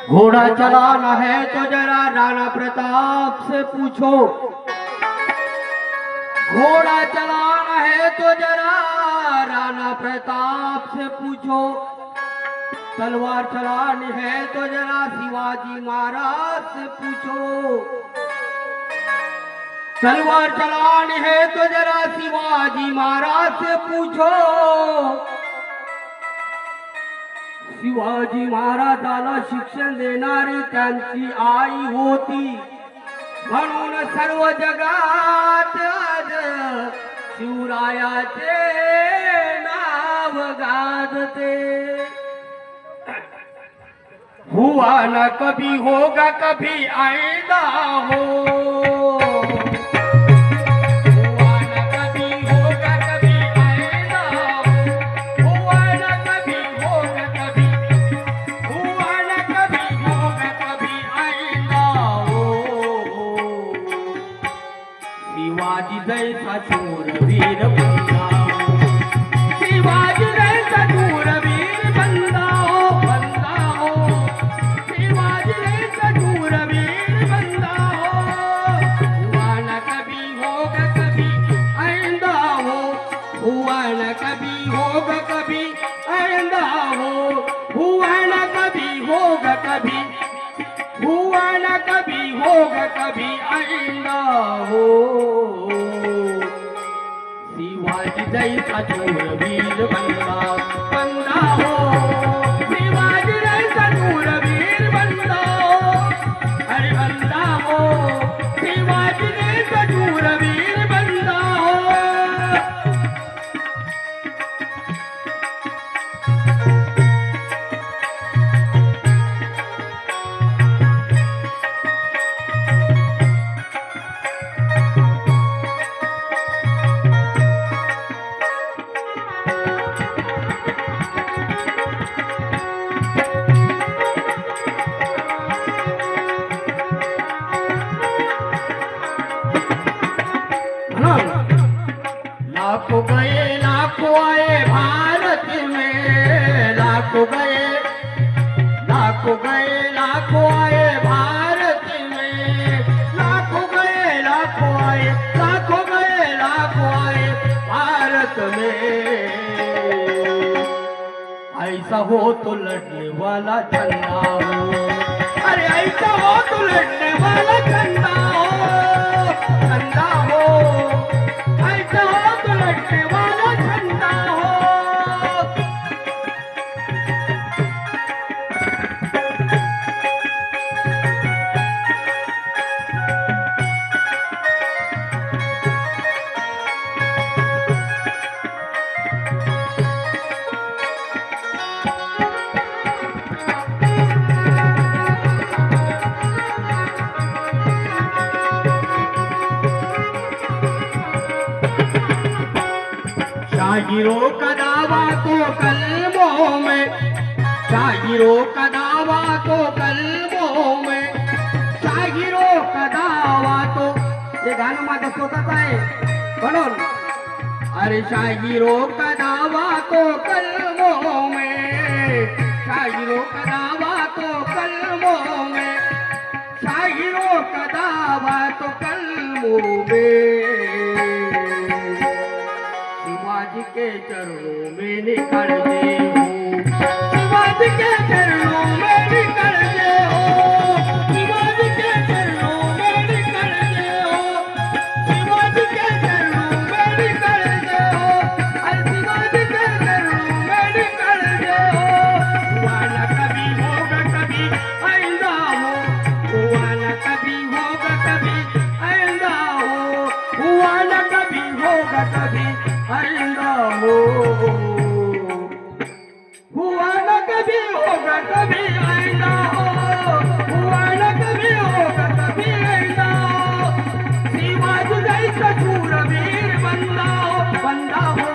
घोड़ा चलाना है तो जरा राणा प्रताप से पूछो। घोड़ा चलाना है तो जरा राणा प्रताप से पूछो। तलवार चलानी है तो जरा शिवाजी महाराज से पूछो। तलवार चलानी है तो जरा शिवाजी महाराज से पूछो। शिवाजी महाराजाला शिक्षण देणारी त्यांची आई होती, म्हणून सर्व जगात आज शिवरायाचे नाव गाजते। हुआ न कभी होगा कभी आईंदा हो। शिवाजी जैसा शूरवीर बंदा हो, शिवाजी जैसा शूरवीर बंदा हो, बंदा हो। शिवाजी जैसा शूरवीर बंदा हो। हुआ न कभी होगा कभी आइंदा हो। हुआ न कभी होगा कभी आइंदा हो। हुआ न कभी होगा कभी, हुआ न कभी होगा कभी आइंदा हो। शिवाजी जैसा शूरवीर बंदा, बंदा हो। शिवाजी जैसा शूरवीर बंदा हो, अरे बंदा हो। शिवाजी जैसा शूरवीर बंदा हो। लाखों गए लाखों आए भारत में। लाखों गए लाखों गए लाखों आए भारत में। लाखों गए लाखों आए, लाखों गए लाखों आए भारत में। ऐसा हो तो लड़ने वाला झंडा हो, अरे ऐसा हो तो लड़ने वाला झंडा हो, झंडा हो। ऐसा हो तो लड़ने वाला झंडा हो। शागिरों का दावा तो कलमों में, शागिरों का दावा तो कलमों में। शागिरों का दावा तो, हे गाणं माझं स्वतःच आहे म्हणून। अरे शागिरों का दावा तो कलमों में। शागिरों का दावा तो कलमों में। शागिरों का दावा तो कलमों में। शिवाजी के चरणों में निकल दे हो। शिवाजी के चरणों में निकल दे हो। शिवाजी के चरणों में निकल दे हो। शिवाजी के चरणों में निकल दे हो। अरे शिवाजी के चरणों में निकल दे हो। हुआ न कभी होगा कभी आइंदा हो। हुआ न कभी होगा कभी आइंदा हो। हुआ न कभी होगा कभी आइंदा हो। हुआ न कभी होगा कभी आइंदा हो। हुआ न कभी होगा कभी आइंदा हो। शिवाजी जैसा शूरवीर बंदा हो, बंदा हो।